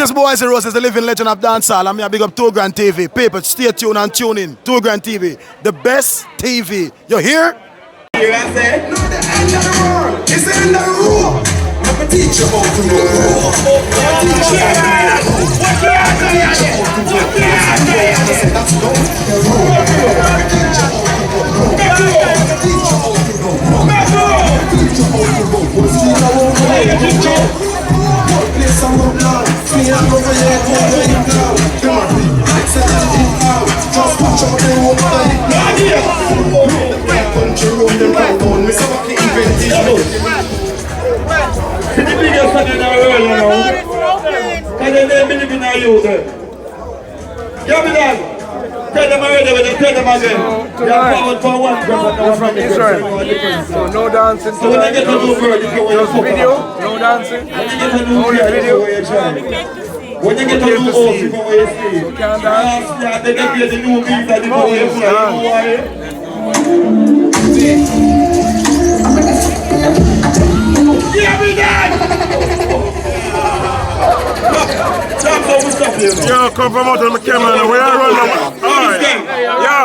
is Boys and Roses, the living legend of dancehall. I'm here big up 2 Grand TV. People, stay tuned and tune in. 2 Grand TV, the best TV. You hear? Here I say, no, the end of the world. It's the end of the world. I'm gonna teach you how to know. The biggest one in the world, you know. And then they believe in you there. Yeah, me dad. Tell them already, but they tell them again. They are powered for one person from Israel. So no dancing. So when I get to do work, you go just video, no dancing. When you get to do video, when you get to do all people where you see. So can't dance. Yeah, they get the new beats and the new waves. Yeah, me dad. Yo, come from out of my camera now. Where I run now? Alright. Yo.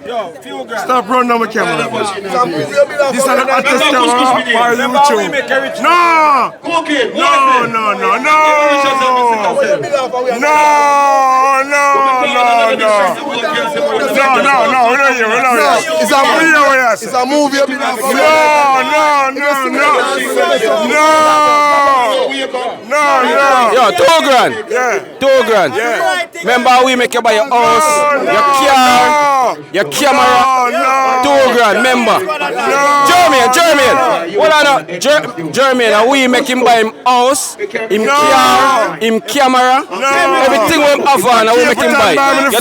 No. Stop running on my camera. This is an artist camera for YouTube. No. No. It's a movie. It's a movie. No. Yo, 2 grand. Yeah. 2 grand. Yeah. Remember how we make you buy your house, your car, your camera. 2 grand. Remember. Jermaine. What are the Jermaine? And we make him buy him house, him car, him camera, everything we have on. And we make him buy. You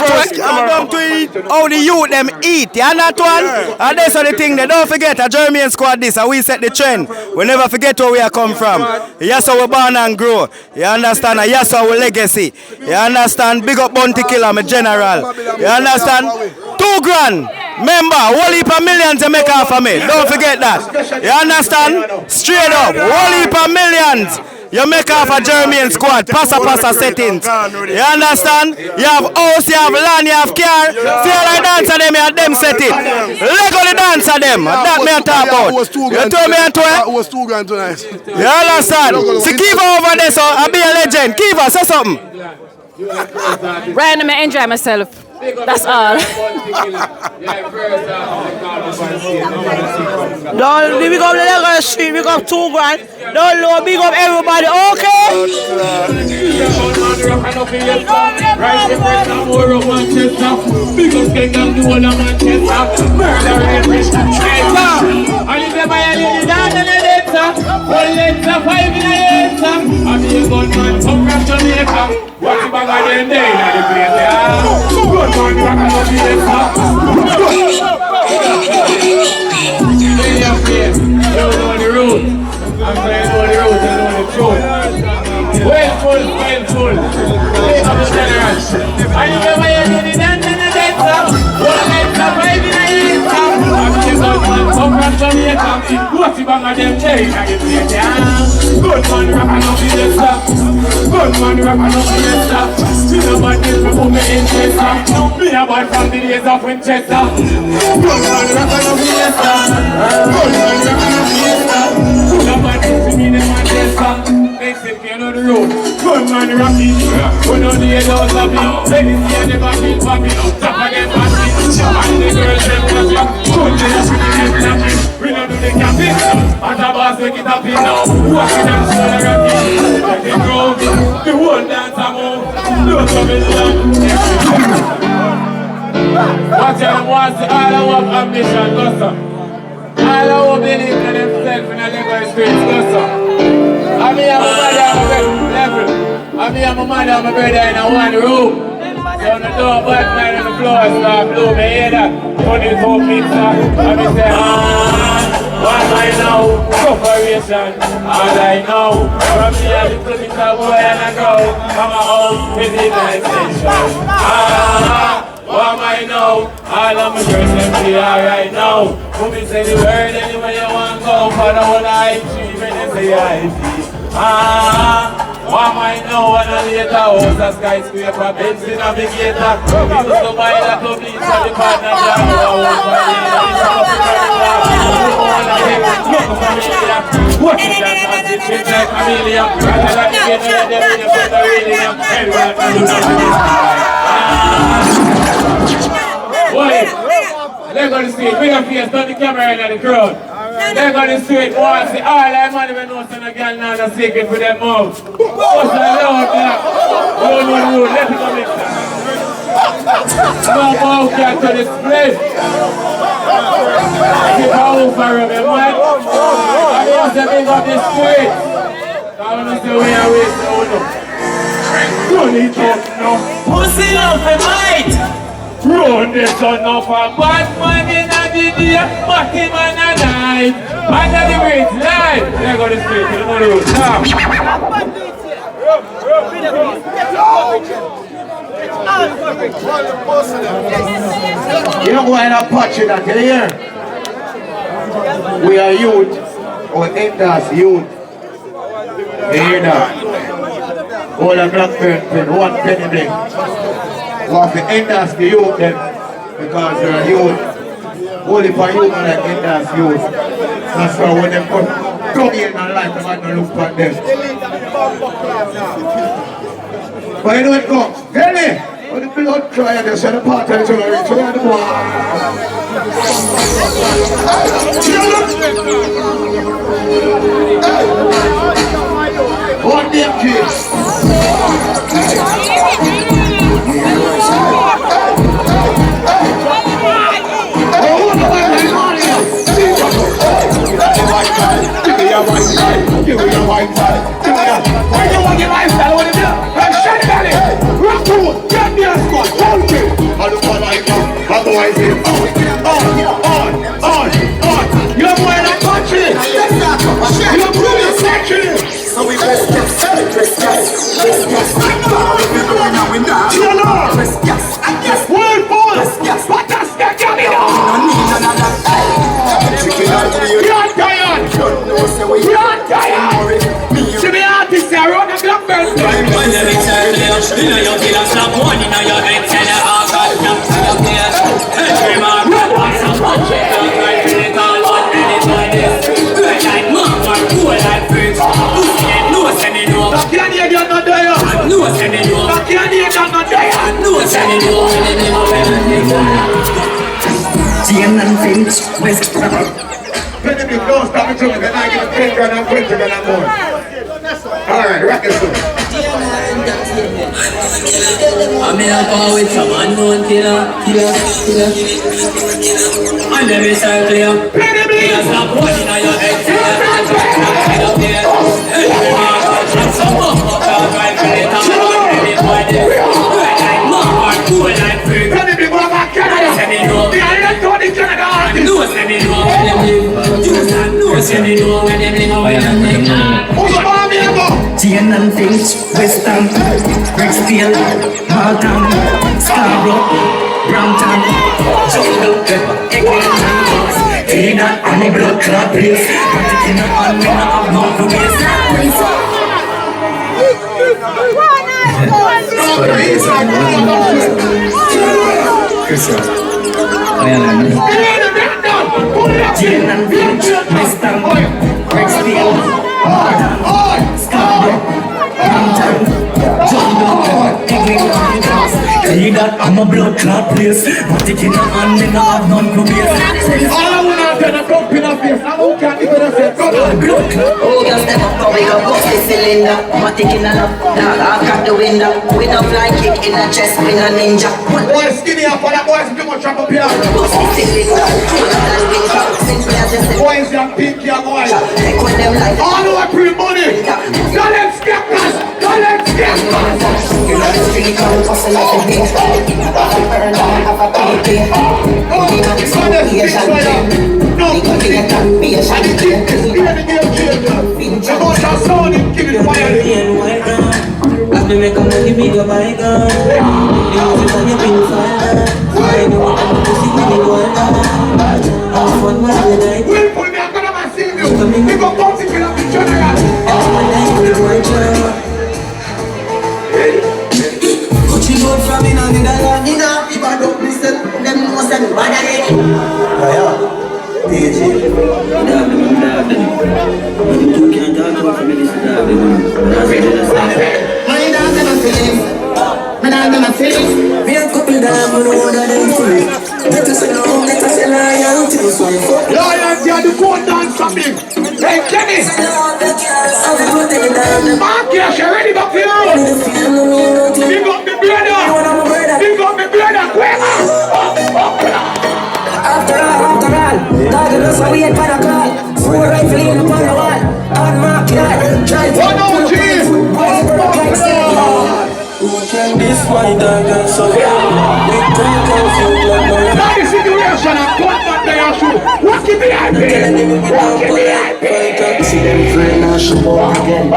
Come to eat how the youth them eat. You know that one? And that's the thing. They don't forget a Jermaine squad this. And we set the trend. We never forget where we are come from. Yes, how we born and grow. You understand? And yes, our legacy. You understand? Big up Bounty Killer, my general. You understand? 2 grand. Remember, whole heap of millions to make off of me. Don't forget that. You understand? Straight up. Whole heap of millions. You make off a Jermaine squad, passa settings. You understand? You have house, you have land, you have car. Feel like dance them, you have them set it. Leggo the dance them. That me talk about. You told me to it? It was 2 grand tonight. You understand? See Kiva over there, so I'll be a legend. Kiva, say something. Right now, I enjoy myself. That's all. Don't big up the Leggo the Streets, big up 2 grand. Don't know, big up everybody, okay? What's the bag of them day in the place, yeah? Good man, you can not be left up. You know the road. I'm saying know the road, you know the truth. Well full. Take up the general. And you remember you do the dance and the dancer. One night up, 5 in the east. I'm the good man, come from Jamaica. What's the bag of them day in the place, yeah? Good man, you can not be left up. Good man, you rock and up in Chester. Me no bad this before me in Chester. Me a bad from the days of Winchester. Good man, you rock and up in Chester. Good man, you rock and up in Chester. Me a bad this for me in Manchester. Makes it feel on the road. Good man, you rock it. We know the head out of it. Ladies see the back in popping. Top of them batting. And the girls them clapping. Good man, you see them clapping. We don't do the capping. And the boss make it happen now. Walking them slow like a king. Like the groove. The whole dance a move. Don't come in love. Watch out, what's all our ambition, go sir. All our belief in themselves in the Leggo the Streets, go sir. I mean, I'm a mother, I'm a level. I mean, I'm a mother, I'm a brother in a one room. So on the door, black man on the floor, start blue, me hear that. 24 pizza, I mean, say, what I know, corporation, all I know. From me a little bit of boy and I go, I'm a home civilization. What I know, all of my girls them be alright now. Who me say the word anywhere you want go, for the whole I achieve and they say I see. One might know when I later house a skyscraper, Benz in navigator. We used to buy that to please for the partner job. What is that? It's like Amelia. Rather than the game, they're going to really everyone can do that. Boy, Leggo the Streets. We don't face, turn the camera in the crowd. Leggo the Streets. Once the all that money we know some girl now the secret for them mouth. What's the Lord there? We don't know the rule. Let it come in. No mouth can to the split. Keep a over him, man. I want to big up the street. I want to say we are waiting. Don't need to know. Pussy love the might. Run this son of a bad man in the day, but him in the night. Under the great light. Leggo the Streets, you know the road. Stop. You don't go in a patch in that, you hear? We are youth, or elders youth. You hear that? All a blackbird pen, one penny bling. We have to elders the youth then, because they are youth. Only for you like elders youth. That's why when they come in and life, they might not look at them. But you know it comes. Tell me! When the blood cry and they say the part of the reach, where the boy? What them kids? Give me a white side. Give me a white side. Why do you want your lifestyle? What do you do? Shut it down. Rock through. Get me a squad. Hold it. I look for life now. Otherwise it's on. You're more than country. You're brilliant country. So we best get set. Best yes. World boss. What does that get me on? You're tired. You're tired. To be artist, I run a blackbird. When the mix are clear, you know you feel a slap one in your head, tell you how God jump to your clear. Every man run on some punch, don't try to it all one minute like this. Red like mark or cool like fruit. Who see them know, say me know. Back your name, you're not there. Know, say me know. Back your name, you're not there. Know, say me know. When they never Jam and Finch, West Penny big don't stop me to me, then I get a 10 grand and 20 grand and more. Alright, rock it soon. I'm in a car with some unknown killer. And every circle here. Penny big! Stop running on your head. Every man got some more. Right for the top of everybody. Red like mark or cool like fruit. Penny big, what about Canada? Send me know. The island to the Canada artist. No, send me know when them live. No, send me know when them live. Where them live. Who's the bomb here, go? Jane and Finch, West Ham, Rexfield, Malcolm, Scarborough, Brampton, Jungle, Eglinton, Tina, and the blood clot place. But it in a hand, me not have no place. Jane and Finch, West Ham, Rexfield, Malcolm, Scarborough, Brampton, Jungle, Eglinton. Say that I'm a blood clot place, but it in a hand, me not have none to place. All I wanna tell a cup in a face, I'm who can't even say, come on, blood clot. Oh, girl, step up, come we go bust the cylinder. Matic in a lap, dog, I'll crack the window. We no fly kick in a chest, we no ninja. Boy, skinny up, for that boy's too much up here. Bust the cylinder, boys, young pinky, young boys. Take with them like all over pre-money. Don't let skip us, don't let skip us. You know the street, I'm busting like a bitch. Burn down, have a pinky. You know the smoke, be a shanty. No, be a shanty. The boys are sound, give it fire. As me make a money, me go buy gun. You use it on your pin fire. I know I'm to see me go down. I'm fun my night. We'll put me, I'm gonna see you. We go bounce it with a general. I'm my life with my job. Loyalty are the code dance for me. Hey, Kenny. Mark, yes, you ready back here? Big up me brother. Big up me brother. After all, God knows how we had para call. Four rifle in upon the wall. On mark yard. Try to OG. this my dog so Now the situation and cut back the issue. Walk it behind me. Walk it behind me. see them friend and she walk again.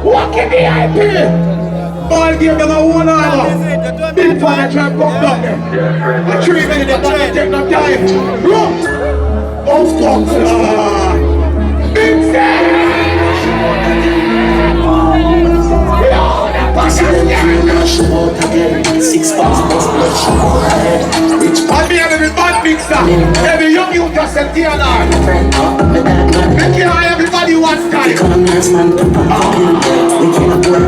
Walk it behind me. All give them a one hour. Big fan and try to come down there. A 3 minutes, they don't take no time. Look. Oh, fuck. Big fan. See them friend and she walk again. 6 pounds plus blood she walk ahead. Rich I'll be every bad mixer. Every young you just a TNR. Make it high everybody one time.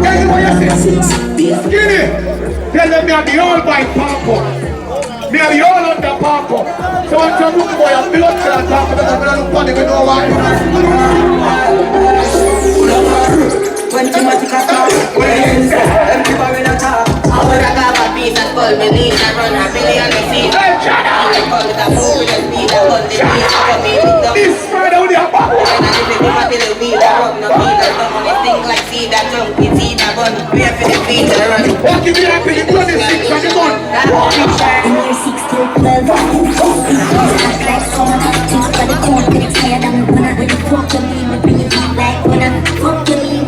Anyway, you see. Skinny. Tell them me are the all by Paco. Me are the all under Paco. So I'm trying to look for your blood cell and talk about the look funny with no why. 20 matica car. Empty barrel attack. I would have got a piece and call me lean and run a billion of feet. Hey, shut up! I call it a fool with a speed. I call the beat. I got me picked up. This spread out your back. And I live in my little weed. I rub no feet. I don't want to think like seed. I jump with seed. I bun. We have to the feet to the run. Walk it be happy, the 26 and the gun. Walk it. We're 6 to 12. Like someone up to the corner. It's higher than one. When you fuck to me, we bring it up like one. Fuck to me.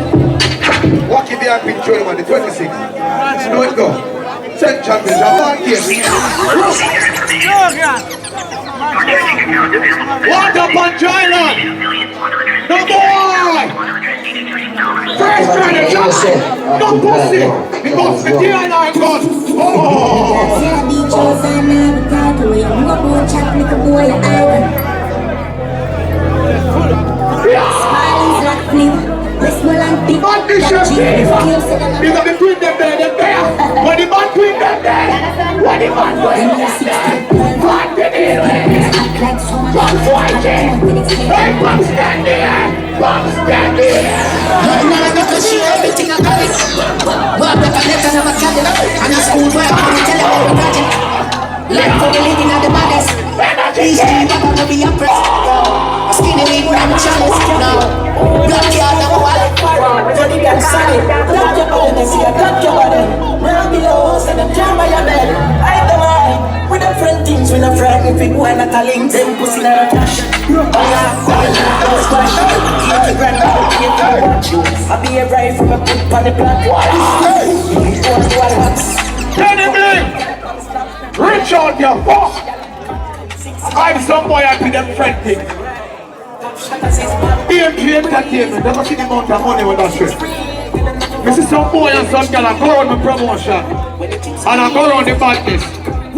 Walk it be happy, the 26. No, let's go. Send champions, I'm on here. What up on Thailand? No boy! First try to jump. No pussy. Because the TNR gun. Oh! Man, this your team. You got to twin them there, them there. When the man twin them there. When the man twin them there. What did he do? Come fighting. Hey, come stand there. Come stand there. Everything I got it. Walk back and let us have a cabin. And a school where I'm going to tell about the project. Like for the living of the baddest. Please keep up and be oppressed. A skinny weed and chalice. Now, black yard and wallet. For the girl solid. Black your body, they see a black your body. Round below, send them down by your bed. I don't mind. With them friend things, with them friend, if it boy not a link, them pussy not a cash. Don't squash. 80 grand, I'll be a ride from a put on the block. Kenny Bling! Reach out your fuck! I'm some boy I do them friend thing. BMG Entertainment, never see the amount of money with that shit. This is some boy and some girl, I go around the promotion. And I go around the badness.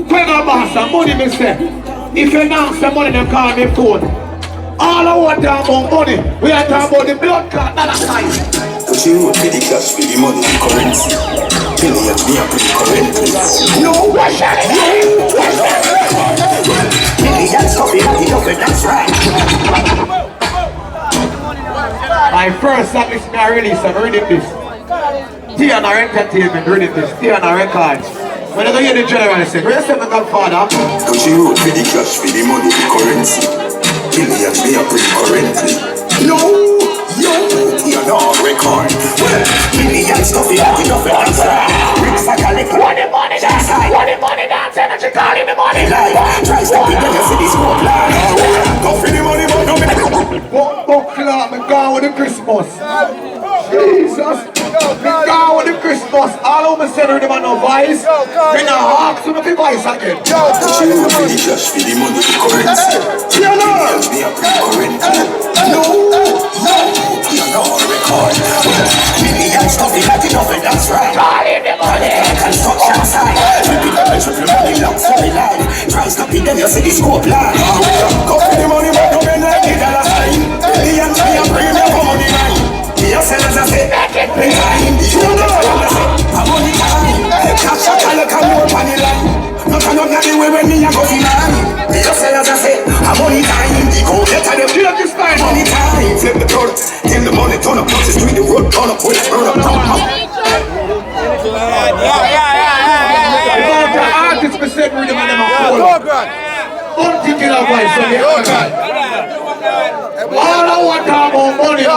Clever boss and money me say. If you announce the money, them call me phone. All I want to talk about money, we are talking about the blood clot, not a size. Push you with the cash for the money, the currency. Millions me a pretty currency. No, what's that? Millions coming up, you know that's right. My first song is my release, I'm reading this. TNR Entertainment, reading this. TNR Records. When I hear the general say, where's the godfather? Push you with the cash for the money, the currency. Millions me a pretty currency. No, you're not record. Well, millions stuff you have enough of answer. Ricks like a liquor. What the money dance? What the money dance? And you call him the money. Try stop it, then you see this whole plan. Go for the money, but no me. Go club and go with the Christmas. Jesus. Me go with the Christmas. All of a sudden, them are no vice. Me no hawks on the vice again. Push you with the cash for the money, the currency. Millions me a pretty currency. No, you're not record. Millions stuff you have enough of that's right. Call him the money. Construction side. Tripping up and tripping money long so we line. Try stop it then you see the scope line. Go for the money but no men like the dollar sign. Millions me a premium for money line. Me a say gun, turn up, push, burn up, Artists for said rhythm and them are particular voice, so yeah. All I want to talk about money, the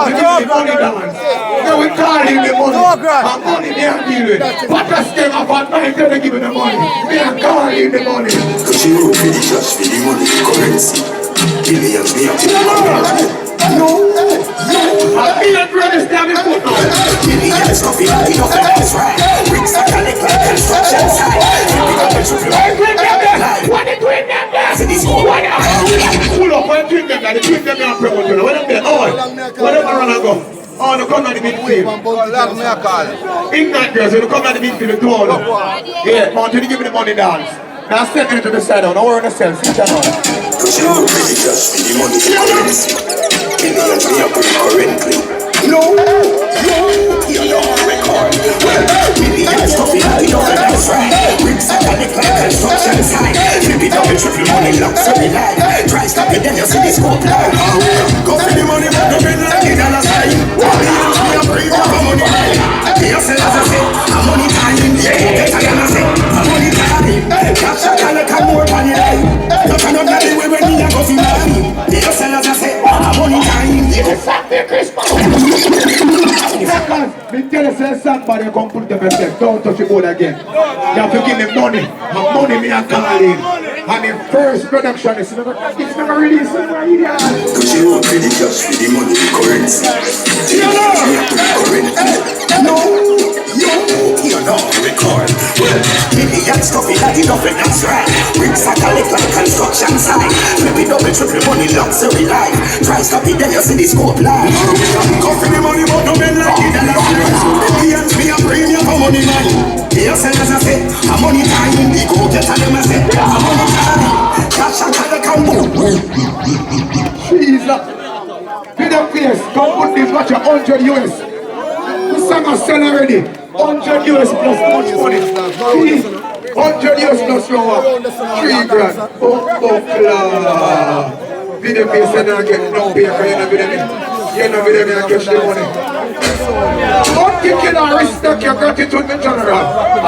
money dance. Then we call him the money, and money they are deal with. But that's them up at night, they give him the money. We are calling the money. Cause you roll for the cash, for the money, the currency. Billions, me up to the no. I feel like we're just having foot now. Billions, coffee, enough, that's right. Bricks, I can make like construction site. What are you doing them there? Pull up, what are you doing them there? The twin them there promote you. What are they? Where them run and go? Oh, they come at the midfield. Ignorant girls, they come at the midfield with 2 hours. Yeah, man, you give me the money dance. Now step into the side down, don't worry on yourself, sit down. Cause you roll for the cash, for the money, the currency. Billions, me up currently. No, you're not record. Well, millions, coffee, enough, that's right. Bricks, I can make like construction site. Flip it up and triple money, luxury life. Try stop it, then you see the scope live. Go for the money, but don't bend like the dollar sign. Millions, me up bring up a money line. Yes, as I say, I'm money time. Better than I say, I'm money time. Cash a dollar, come more money line. You cannot get away when me a go for money. Yes, as I say, I'm money time. Yes, happy Christmas. Me tell you, say somebody come put them yourself. Don't touch the board again. You have to give me money. And money me a calling. And the first production is never released. Cause you roll for the cash, for the money, the currency. No, you're not record. Well, millions coffee, enough, that's right. Bricks are collect like construction site. Flip it up and triple money, luxury life. Try stop it, then you see the scope live. Go for the money, but no men like it. Millions, me a premium for money man. Yes, as I say, I'm money time. The go get a them, I say, I'm money time. Cash a collect and boom. Jesus. Video place, come put this watch at 100 US. The song is sell already. 100 US plus much money. 100 US plus round. 3 grand. Video place, you don't get no pay for you know video me. You know video me and catch the money. Don't kick in and respect your gratitude in general. A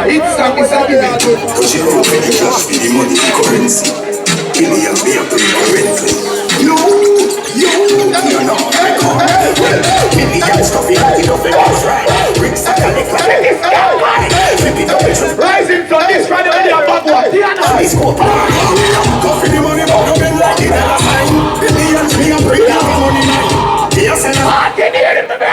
hit song is a giving. Cause you roll for the cash, for the money, the currency. Billions, me up currently. No, you're not record. Well, millions, coffee, enough, that's right. Bricks, I can make like this guy. Flip it up, it's rising from this right away, you're back one. Please go back. Go for the money, but don't bend like it dollar sign. Billions, me up bring down the money line. Yes, and I didn't hear it, brother.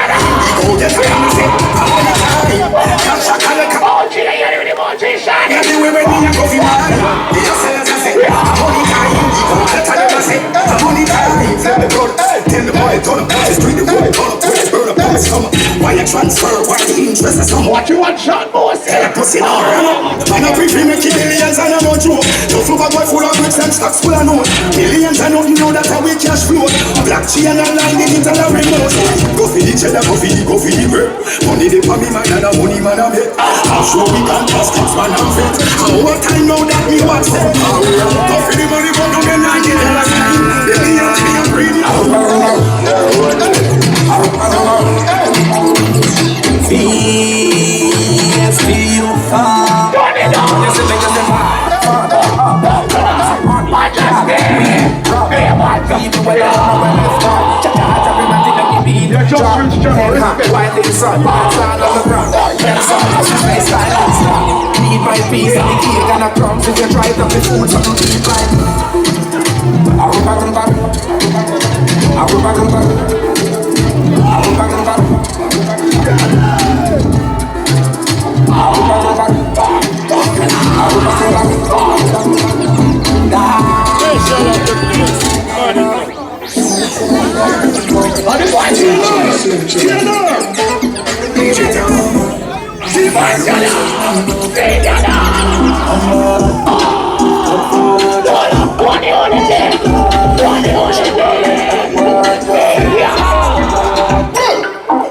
Go get the money, I'm on the time. Cash a collect. Oh, gee, I hear the money, shine. Everywhere when me a coffee man. Yes, and as I say, I'm on the time. Go get the money, I'm on the time. Tell the brother, tell the boy, turn up, just bring the boy, turn up, burn up, promise come up. Why you transfer, why the interest is some? What you want, shot, boss? Tell a pussy now, man, I prefer making millions and I'm not joke. Just look a boy full of bricks and stocks full of notes. Millions and nothing know that how we cash flow. Black chain and line, the hit and a remote. Go for the cheddar, go for the bread. Money they for me man and a money man I make. I'm sure we can trust kids man and fit. And what time now that me want them. Go for the money but no men like it all the time. Millions me a breed. Feel far. Turn it on. Need my piece and the cake and a crumbs if you try it up the food so don't keep right. I will back and back. I will back and back. I will back and back. I will back and back. I will back and back.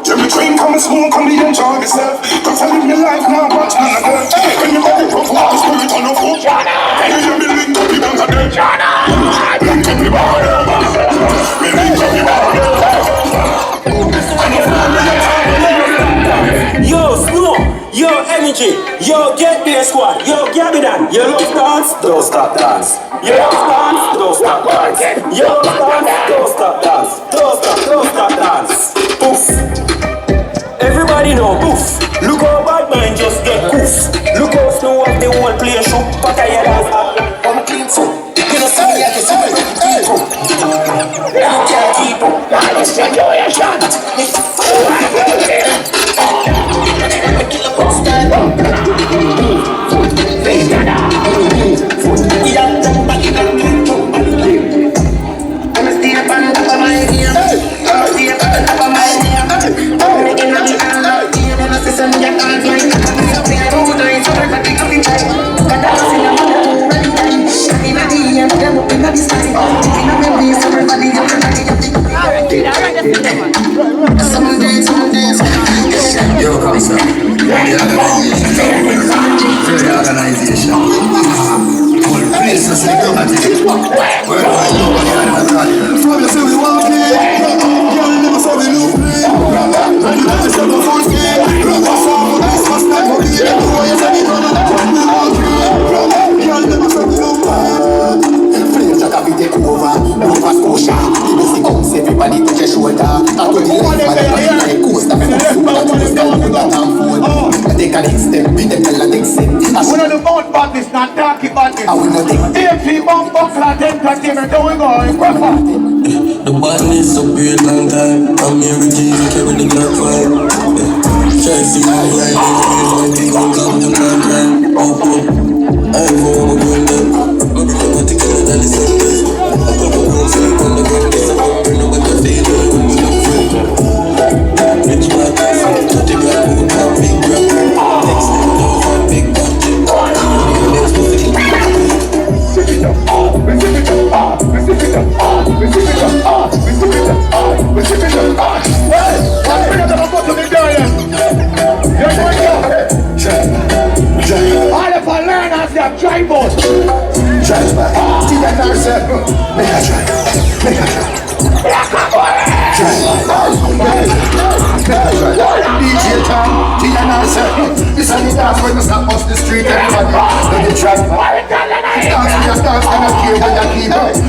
Jimmy train come and smoke and me enjoy myself. Cause I live my life now, watch my girl. When you body rough, walk the spirit on the foot. When you be link up, you don't have them. Link up the border. We link up the border. And if I'm in the time, Yo, Snow, yo, Energy, yo, Get There Squad, yo, Gabidan, you love dance, don't stop dance. You love dance, don't stop dance. You love dance, don't stop dance. Don't stop dance. Poof. Everybody know, poof. Look how bad man just get poof. Look how Snow of the whole place shoot. Pack a your dance. I'm clean so. You know, see me, I can see me. Keep up. You can't keep up. Man, it's your joy and chant. Kill a boss, man. Yo, come sir. The organization. All places in the worldwide, nobody had a time. From the city, we walk in. Girl, never saw me look free. And you never saw me full screen. Rock us off, nice first time for me. The boy is a big brother. We walk in. Girl, never saw me look free. Flames that have been take over. Nova Scotia. The music comes, everybody touch your shoulder. I told you life, man, everybody coaster. Me must do that to the sky, we got time for it. They can extend, we the tell a next set. We know the boat badness, not darky badness. I will not take AFC bomb buckler, entertainment, how we going? The badness up here long time. I'm here with Jesus, carry the Glock 5. Try to see my life, my people come to my time. Oh, I ain't going to go in there. I'm taking it all the same days. I'm going to go and sleep on the ground. I'm going to go to the field. Rich man, to the ground, who have big grab. Next thing, don't have big budget. All of our learners, they have drive us. Drive back. See that car, sir? Make a drive. DJ Tom, TNR, sir. This is the dance when we stop us the street, everybody. Do the drive by. Dance with your dance, and I care when you keep up. We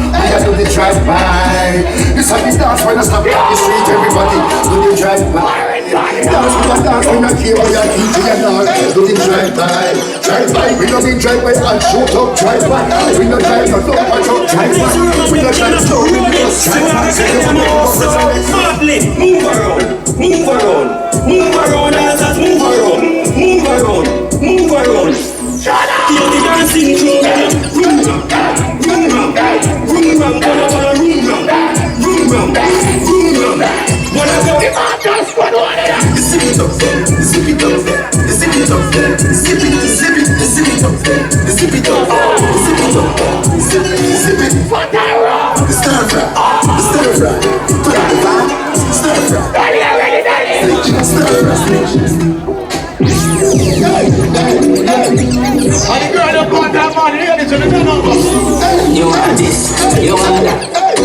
do the drive by. This is the dance when we stop us the street, everybody. Do the drive by. Dance with your dance, when you care when you keep your dance. Do the drive by. Drive by. We don't be drive by and shoot up, drive by. We don't drive by, don't watch up, drive by. We don't drive slow, we just drive by. Move around, move around, move around, dancers, move around, move around, move around. Feel the dancing floor, room round, room round, room round, room round, room round, room round. Wanna go? Just one on it. Zip it up there, zip it up there, zip it up there, zip it, zip it, zip it up there, zip it up there, zip it up there, zip it, zip it. Stir fry, stir fry, put out the vibe, stir fry. You want this, you want that,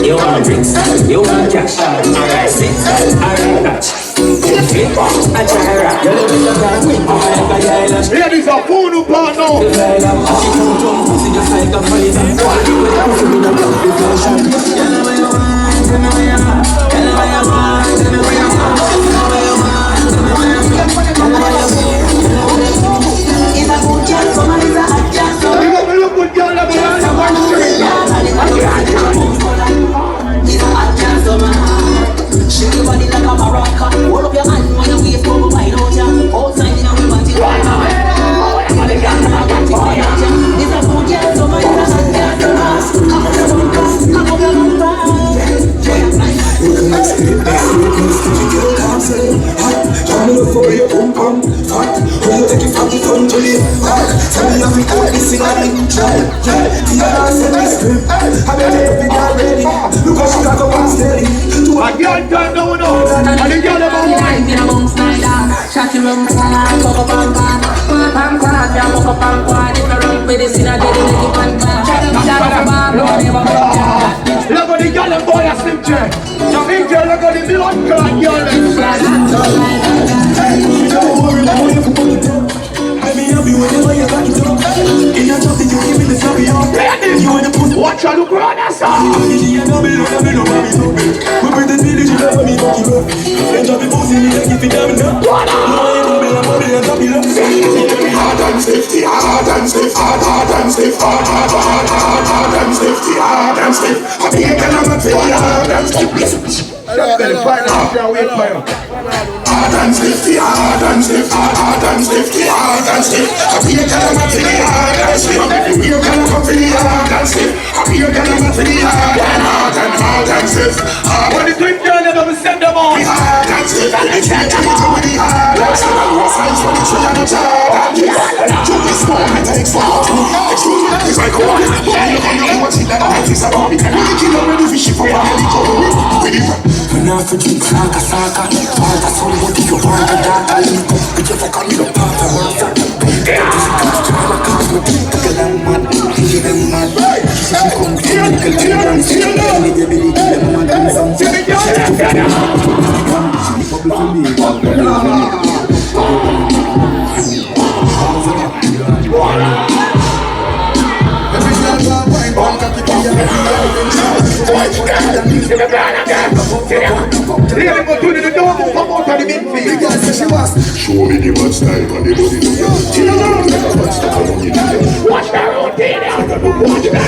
you want drinks, you want cash, alright sit, alright catch. I try rock, you look at the guy, ladies are food who part now. she come from pussy just like a fight. Look at the girl boy a slim check. Jamaican, look at the blood clot girl. Don't worry about it. Giddy and double, double, double. We pretend village, you know me, fuck you up. Then drop the pussy, me like if it down now. No, I ain't double, double, double. Hard and stiff, hard and stiff, hard and stiff, hard and stiff, hard and stiff. I be a kind of thing, hard and stiff. Hard and stiff, hard and stiff, hard and stiff, hard and stiff. I be a kind of thing, hard and stiff. I be a kind of thing, hard and stiff. I be a kind of thing, hard and stiff. When the twin girl never send them on. Hard and stiff, and the can't do it with the hard and stiff. I was eyes for the tree and the child. To this moment, it takes for us. Excuse me, it's like a one. You know what's in that life is about me. We kill already fishy for my helicopter. When I for drink saka saka, saka so what if you want to die? Bitch, if I come you don't pop the world up. This is cause to my cause, my people get them mad, get them mad. This is come to me, get them dance, get them mad, and some show me the bad style and the body to you. Watch that rotate. Watch that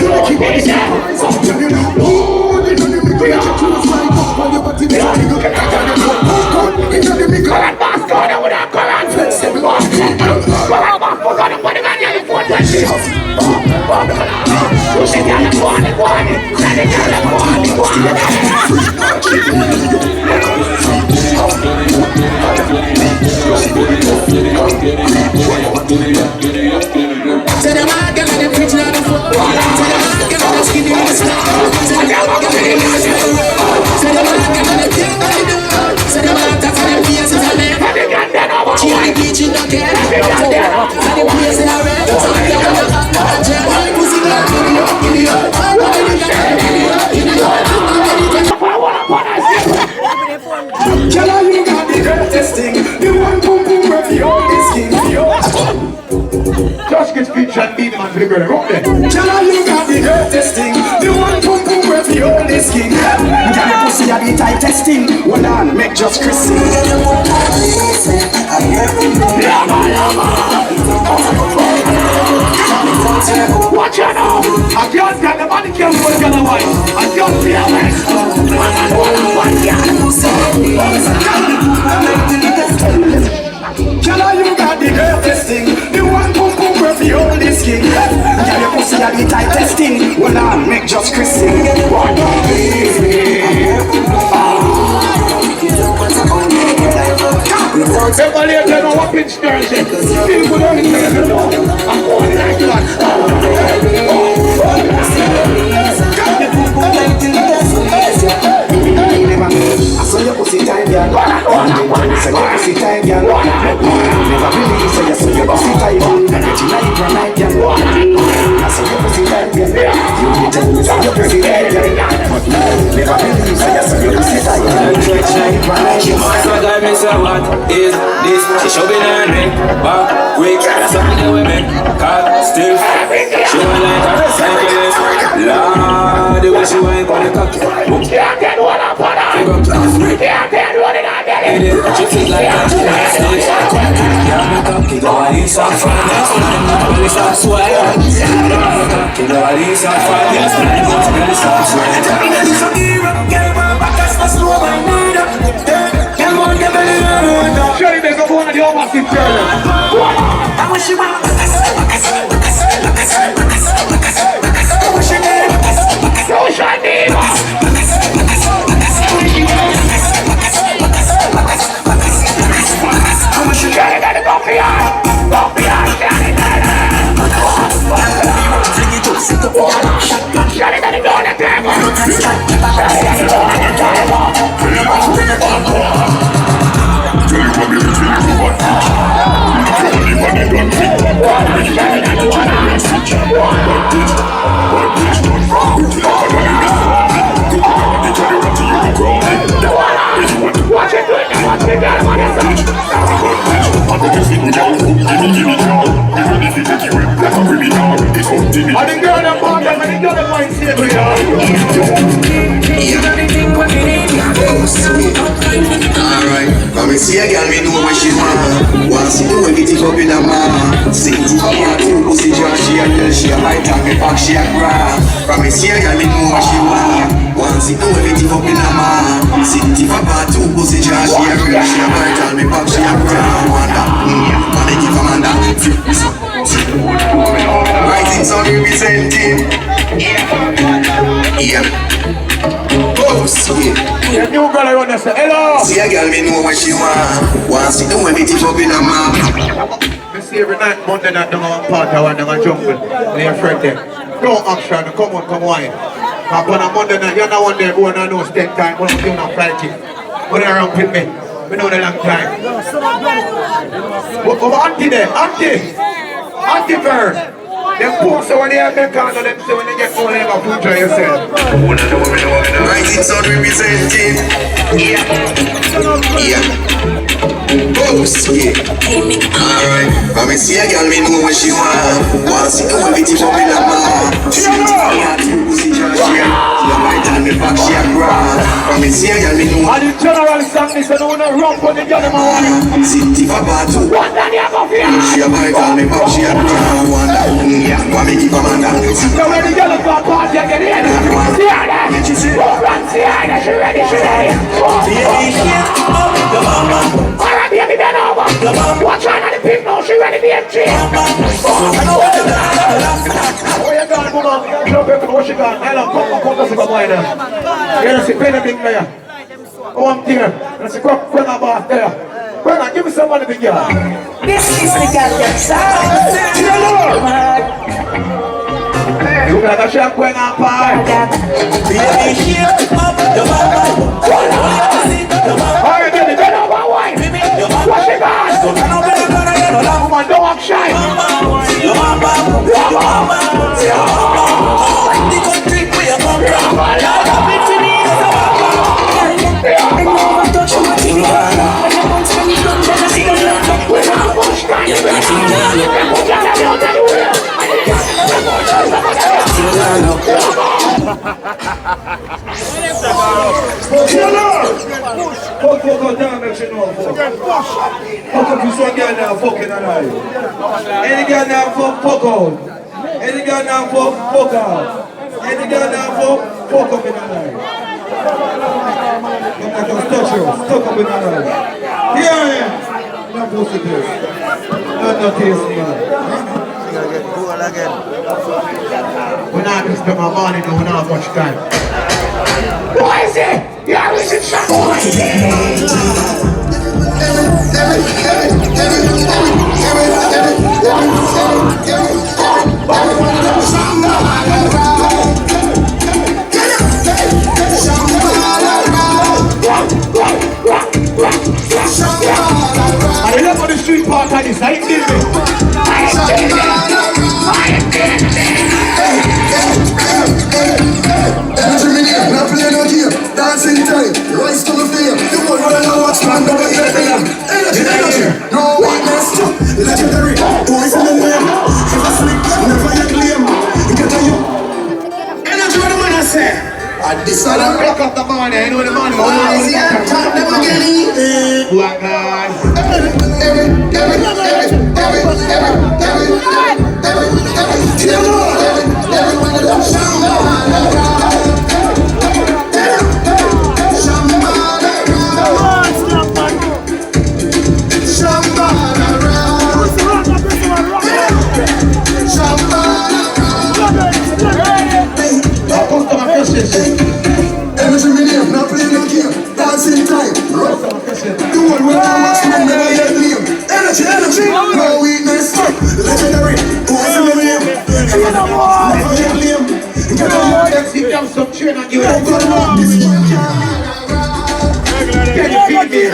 Just get featured, beat them and flip it around there. Tell you got the greatest thing. The one pum pum where the oldest king. Got your pussy at the tightest thing. Hold on, make just Chrissy. Watch out now! I can't get the money can't put on the wine. I can't feel Tell you got the greatest thing. The one pum pum where the oldest king. Got your pussy at the tightest thing. Hold on, make just Chrissy. Everybody here tell me what pitch girls is. People don't tell me no. I'm going like that. I saw your pussy time, girl. Say your pussy time, girl. Never believe, so you saw your pussy time. Get you like one night, girl. I saw your pussy time, girl. You need to lose your pussy time, girl. But never believe, so you saw your pussy time. Get you like one night, girl. So God, me say what is this? She show me on me, back, quick. That's something that we make. Cut, stiff. She want like a recyclist. Lord, the way she want on the cocky. She feels like a gymnastic. Yeah, me cocky, go a lease on finance. Police on sweat. Cocky, go a lease on finance. Police on sweat. So give up, get my back, that's slow, I need up. Come on, get better than that. Surely there's a one of the overseas girls. I wish you were I think girl them bad, man, I think girl them wine. Alright, come and see a girl, me know what she want. Want see the way me tip up in a man. See tip up her two pussy jaw, she a girl, she a bite and me back, she a grab. Come and see a girl, me know what she want. Want see the way me tip up in a man. See tip up her two pussy jaw, she a girl, she a bite and me back, she a grab. Wanda, money give a man that. Rising sun representing. Yeah. Oh, see. The new girl I want to say hello. See a girl, me know what she want. Want see the way me tip up in a man. I see every night, Monday night, down on part, I want to go jungle. And your friend there. Don't action, come on, come on. But on a Monday night, you're not one there going on no step time. When I'm doing a flight kick. When you're around with me, we know the long time. But auntie there, auntie bird. Them poor so when they have them kind of them say when they get more they have a food try yourself. Rising sun representing. Yeah. Oh, see. Alright, come and see a girl, me know what she want. Want see the way me tip up in a man. See the pussy jaw, she a bite and me back, she a grab. Come and see a girl, me know. And the general song is I don't want to run for the girl in my wife. See the tip up her two. One down here go fear. She a bite and me back, she a grab. Why me keep a man that? So when the girl is going to party, I get in. See her there. Run, see her there. She ready, she ready. Baby, shake up the mama. Alright, baby, bend over. Watch her on the pimp now, she ready, be empty. Oh, you gone, woman? Show people what she gone. Hello, come to see my boy there. You see, pay the big there. Oh, I'm there. You see, come, bring her back there. Bring her, give me some money, big girl. This is the girl that You got a shop when I'm part. Baby, shake up the mama. Alright, baby, bend over, wine. Watch it, guys. Woman, don't walk shy. Your mama. The country where you come from. I never touch my thing. When you want to meet them, then I see them. When I push down, you're Any girl now fuck out. Any girl now fuck out. Any girl now fuck up in the line. I'm not just touch you, stuck up in the line. Here I am. Not supposed to this. Not taste man. We're not going to spend my money, no, we're not much time. What is it? Yeah, we should shut I love on the street part of this, I ain't did dancing time, rise to the flame. You won't run and watch man go with your flame. Energy, no weakness, legendary. Boys in the name, never sleep, never yet claim. Get on you. Energy, what do I say? And this one, I rock up the morning, you know the morning. boys, yeah, top never get it. Black guy. Every minute, not playing no game. Dancing time, rough. The one with the max man, never yet name. Energy, no weakness. Legendary, boys in the name. Never yet name. Get on your Let's give them some tune and give them good luck. Can you feel me?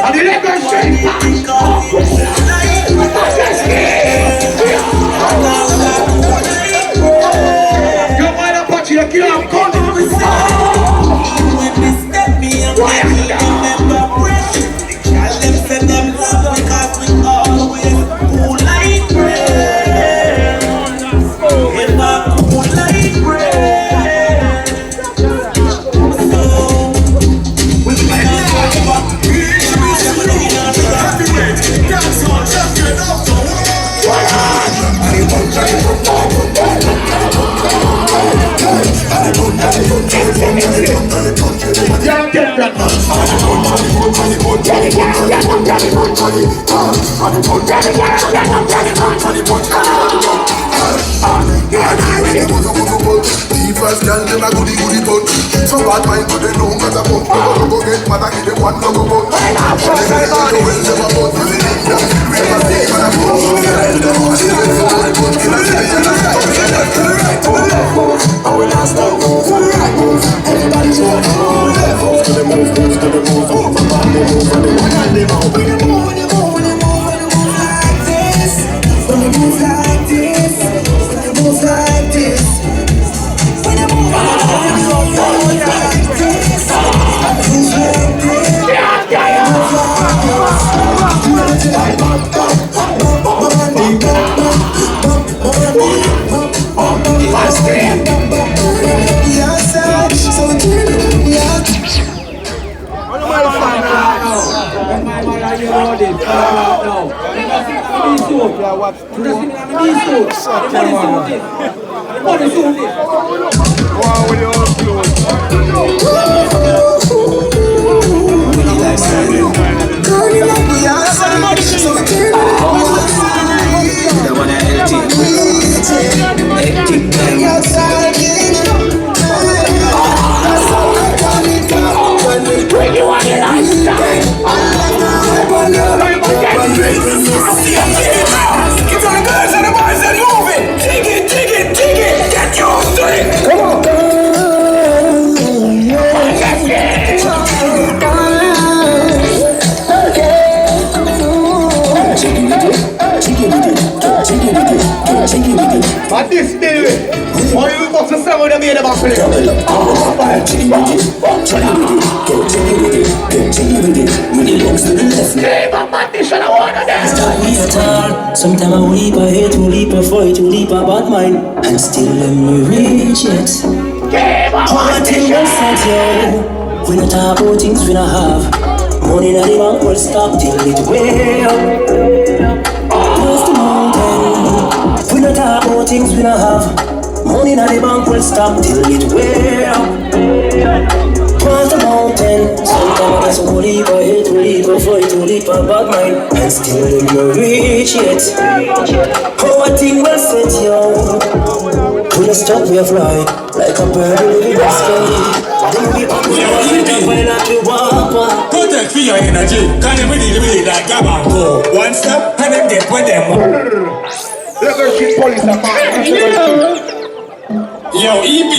And the Leggo Streets. You might have put your kill. Come on. Y'all get that man. First girl, them a goody punch. So bad mind to the know cause a pump. Go get mad and give them one no go go. At this day, why you got to sell them here about play? Sometimes I leap, I hate, we leap, I fight, we leap, I bad mind, and still let me reach it. One thing I said, yo, we not talk about things we not have. Money in the bank will stop till it way up. Past the mountain. We not talk about things we not have. Money in the bank will stop till it way up. Past the mountain. Sometimes I just leap, I hate, we leap, I fight, we leap, I bad mind, and still let me reach it. One thing will set yo. We not stop, we fly like a bird in the sky. Then we up, we are in the way that you walk. Protect for your energy. Can you really like grab and go? One step and then get with them. Leggo the Streets police are back. Yo, EP.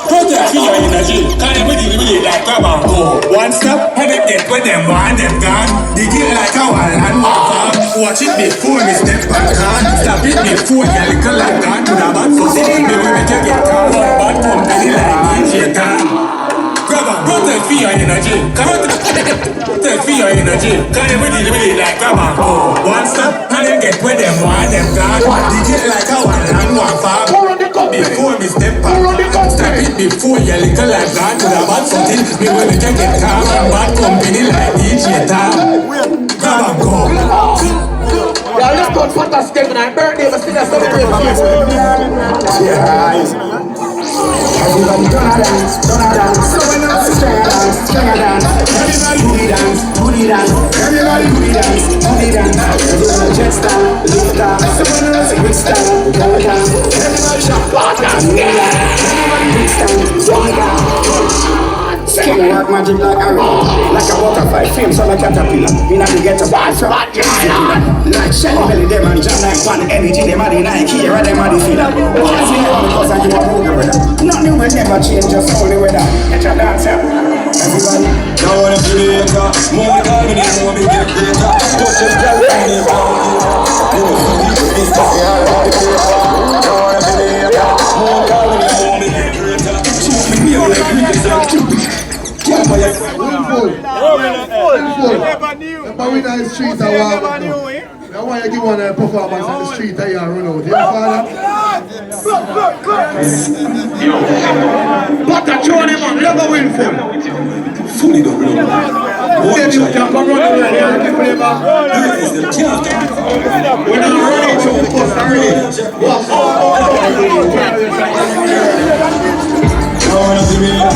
Protect for your energy. Can you really like grab and go? One step and then get with them. One them gone. Dig it like a wall and walk on. Watch it before me step back on. Stop it before you little like that. To the back for saying me we make you get caught. Bad company like DJ Tan. Grab and protect for your energy. Protect for your energy. Can you really like grab and go? One step and then get with them. One them gone. Dig it like a wall and walk on. Before me step back. Stop it before you little like that. To the back for saying me we make you get caught. Bad company like DJ Tan. Grab and go. Yeah, let's go for that scheme and birthday, but still celebrate. Yeah. Everybody gonna dance. So when I say dance. Everybody booty dance. Everybody booty dance. Everybody jet star, lift up. So when I say big star, go down. Everybody shop, everybody big star, go down. Skin work magic like a rock, like a butterfly, fame so like a caterpillar. In a ghetto bar from like Shelly Belly, them and John like one energy, them and the Nike, or them and the filler. Because we never because I give a broken brother. Nothing will never change, just only weather. Get your dance up, everybody. Now when I'm Jamaica, more time in it, more me get greater. Touch your girl in the body. This stuff here, now when I'm Jamaica, more time in it, more me get greater. Show me real like niggas like Cupid. Never knew. The Marina Street I walk now. Now why you give one a performance on the street that you run out? You know, but the Johnny man never win for fully don't know. Then you can come run around here and play back. When I'm running to the post, I'm ready.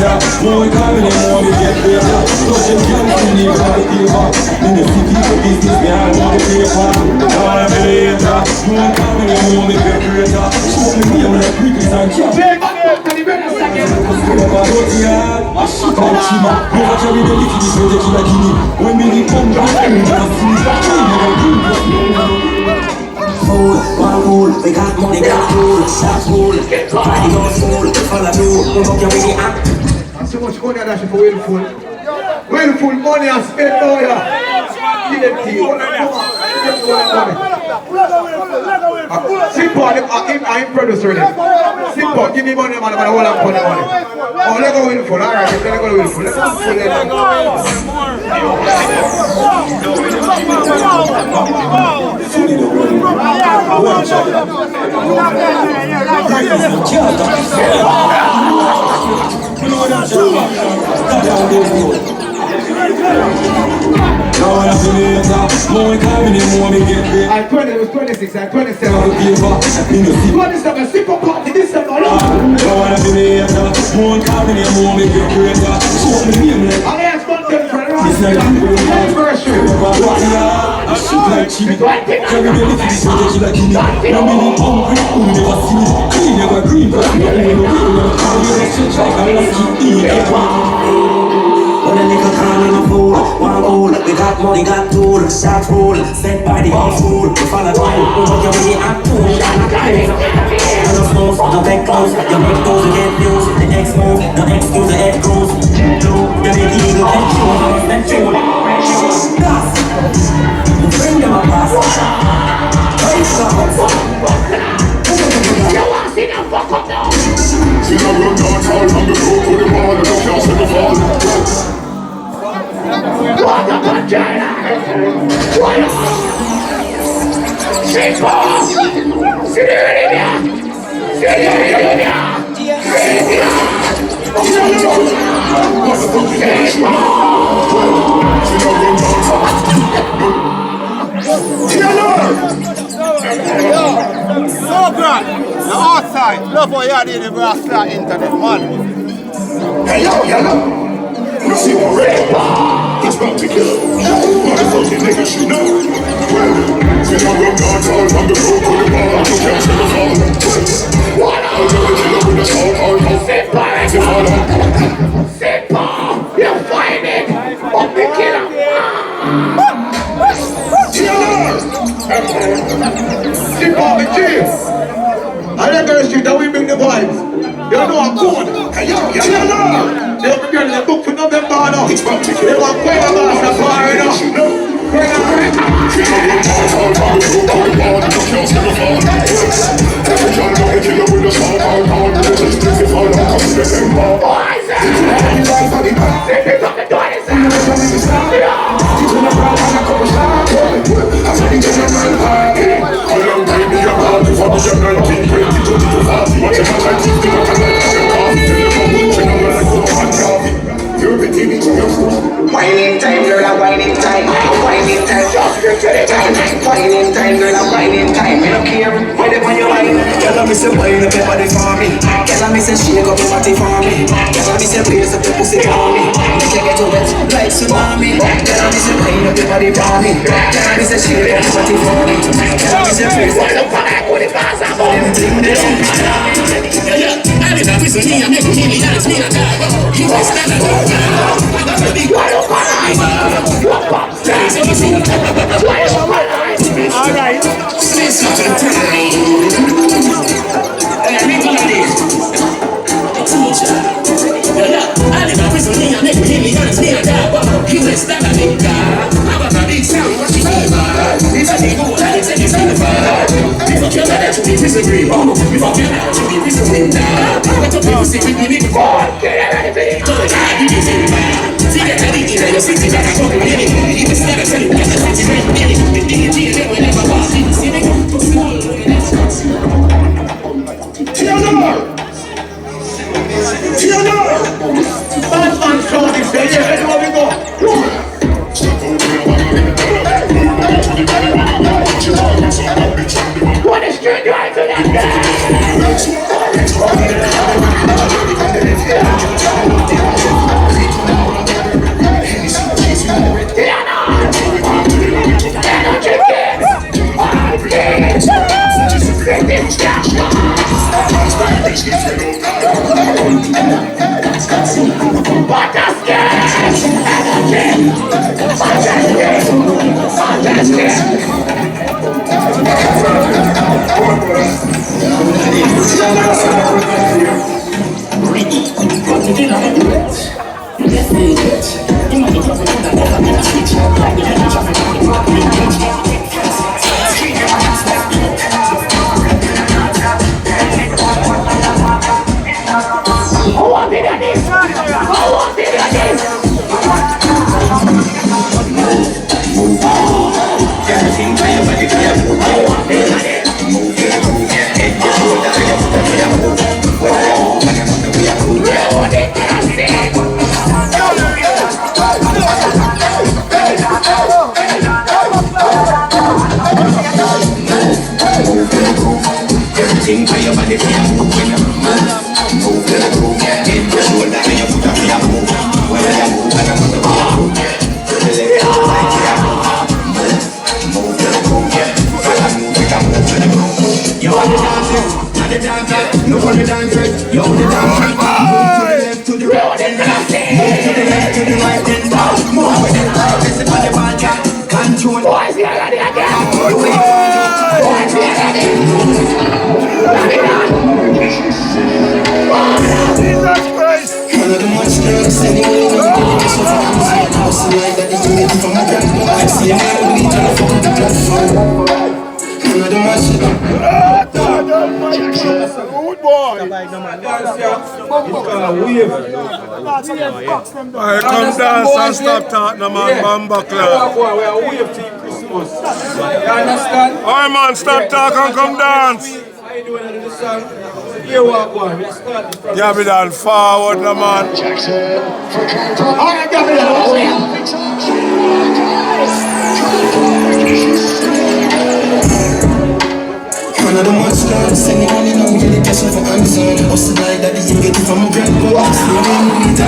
later. More coming and more we get better. Touch them can't see me from the paper. In the city for business, me I want the paper. Now I'm later. More coming and more we get better. Show me me like crickets and cats. Never carry the liquid, so they kill a guinea. When me come back, I just see. Fool, one fool, we got money, got fool, shot fool, body on fool, follow you, we fuck your way up. So much money that for willful money and spend all Simple, I'm producer there. Simple, give me money, man, I want to put the money. Oh, let's go willful, alright, let's go willful. Let's I'm 20, it was 26, I'm 27. 27, simple party, this time alone. I asked one thing for the anniversary. When a nigga call him a fool, one fool, we got money, got tool, shot fool, set by the whole fool, we follow tool, we fuck your way up tool, no smoke, no back close, your neck goes to get views, the next move, no excuse the head goes, the big eagle, and true, gas, bring them a pass, you want to see them fuck up now? See them run Dancehall from the road to the wall, and don't can't see the fall. What a vagina! What a... Simple! See the area! See the area! So grand! The outside! Love what you're doing in the brass internet, man! Hey yo! You see the red bar, it's about to kill. Motherfucking niggas, you know. See I run Dancehall from the road to the bar, you can't see the fall. What up? I'll tell the killer with the salt hard. Simple! You find it! Up the killer! Simple, the chief! I Leggo the Streets, and we bring the vibes. You know I'm good. Hey yo! They're preparing the book for November now. They want quite a lot of fire now. Whining time, girl, a whining time. Whining time, just get to the time. Whining time, girl, a whining time. I don't care whatever you whine. Girl, me say whine up your body for me. Girl, me say shake up your body for me. Girl, me say place up your pussy for me. Make you get wet like tsunami. Girl, me say whine up your body for me. Girl, me say shake up your body for me. Girl, me say place up your body for me. I did not listen to me, I make me dance, me not die. You was stand up, I got to be quiet on my eyes. All right. Say something time. I make one of these. Teacher. I did not listen to me, I make me dance, me not die. You was stand up, I got a big sound, what she say about. It's a big old, it's a big sound. If you can't to be disagree, if you can't to be disagree now. What the people say we need to fall. Get out of it. To the guy, you can see man. See that I didn't even see that I told you anything. He was never telling me that I was great. The deity never never was. He was sitting. Theodore! Bad man showing say, yeah, where we go? What is straight right to that guy? Everything by your body, move when you move the groove. Hit your shoulder and your foot up, you move. When you move, and I'm on the move. The leg is like you move the groove. Follow move, we can move to the groove. You want the dancers, not the dancers. No for the dancers, you want the dancers. Move to the left, to the right, then move to the left, to the right, then move with the right. Listen for the ball, can't control. Boys, we are ready again. Boys, we are ready. Jesus Christ! One of the monsters sending me to the location for the house like that is made from my grandpa. I see a man with a phone on the platform. One of the monsters. Good boy! Alright, come dance and stop talking, man. Bamba clap. We are wave team Christmas. You understand? Alright, man, stop talking, come dance. How you doing in the song? Here we are, we are starting from Yeah, be done forward, no man. Alright, One of the monsters sending money now with the cash for Amazon. Hustle like that you get it from my grandpa. See me with a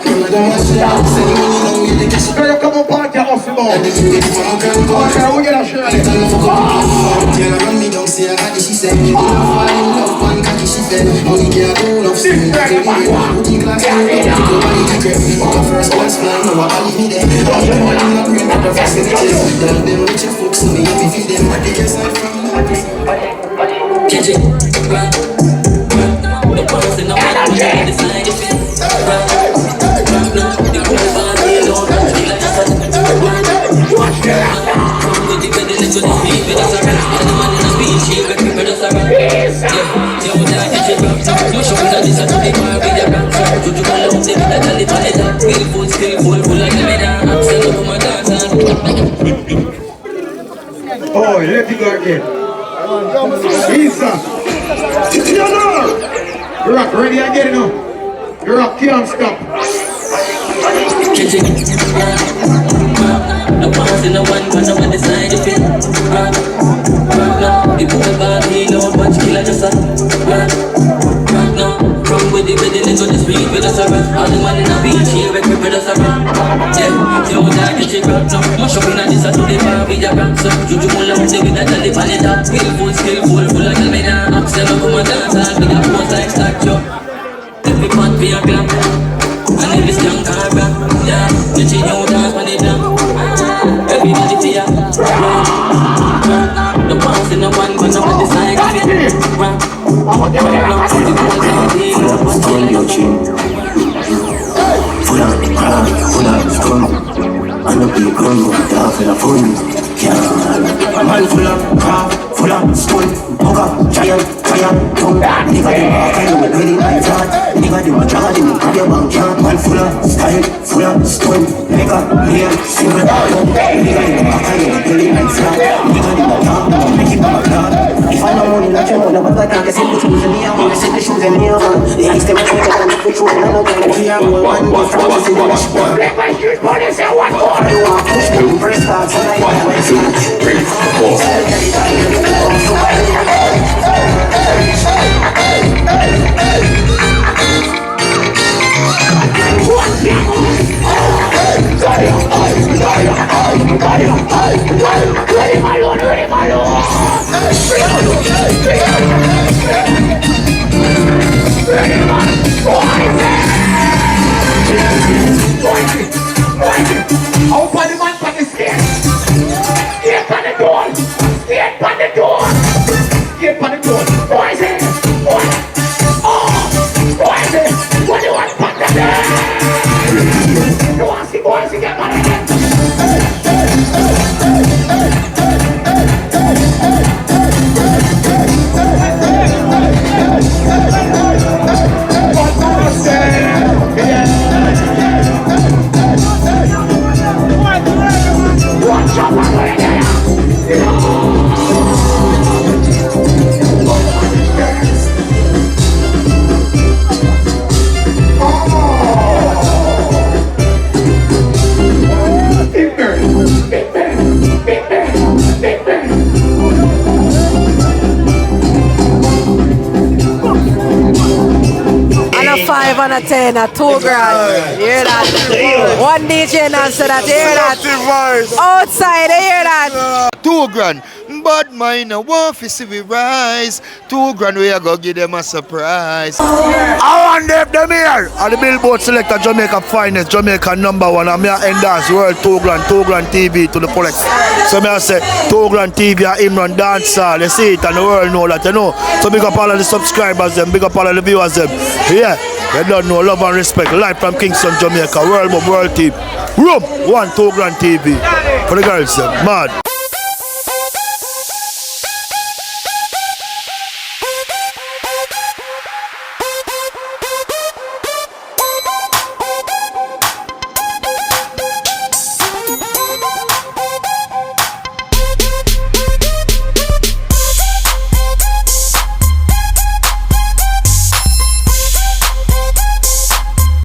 one of the monsters sending money now with the cash. come on, party off the ball. That you get it from my grandpa. Okay, we get a shot. Tell her me don't say I got it, she said. You don't fall in love, one cocky, she said. Money can't do enough, so you can't be there. Put in glass, nobody regret. But the first class flying, no one leave me there. All the money in the brain, but the first in the chest. Tell them rich and folks, so me have to feed them. What they get side from me. Catch it, run, the boss in the water, the side of it. Run, the whole body, you know, watch that. Come with the pedal into the speed, with us around. And the man in the speed, she will keep with us around. Yeah, you would like to check up. You show me that this is a big car with your brands. You do all of them, that tell it on it up. Skillful, full like the medal. I'm still up on my dance. Oh, let it go again. Jesus. Rock, ready again now. Rock, can't stop. Catch it, the boss in the one, but I'm on the side of it. The poor body, no bunch killer just a from with the bed into the street with us around. All the man in the beach here with us around. Yeah, you would like to check out now. Mash up in a this to the bar with your brands. So you do all of them with that tally pan it up. Skillful, full like a man. I'm still up on my dance hall with a pose like statue. Every pot be a glam. And every strong car back. Yeah, you change your dance when it down. Everybody to ya. The boss in the one, but I'm on the side of it. Stand your chin. Full of scum. And the big gun with the half in a phone. A man full of crap, full of stone. Poker, giant, tongue. Nigga, them are kind of really like that. Nigga, them are dragging me, grab your bank card. Man full of style, full of stone. Nigga, here, single bottle. Nigga, them are kind of really like that. Nigga, them are talk, make it back down. If I know money, not your money, but I can't get the shoes in me. I want to set the shoes in me. The ice, them are trying to put you in another game. We are one day from us in the dashboard. Let my shoes, money, say what more. You want to push me, press cards, and I want to see. 3, 4. Ready, my lord. And a 5 and a 10, a 2 grand. You hear that? One DJ and said that. You hear that? Outside, you hear that? 2 grand. Bad mind, I want to see we rise. 2 grand, we are going to give them a surprise. I want them here. And the Billboard selector Jamaica finest, Jamaica #1. And I endorse world 2 grand TV to the fullest. So I say 2 grand TV and Imran Dancehall. You see it and the world know that, you know. So big up all of the subscribers, them, big up all of the viewers, them. Yeah, they don't know, love and respect. Live from Kingston, Jamaica, world team. Room 1 2 grand TV. For the girls, them. Mad.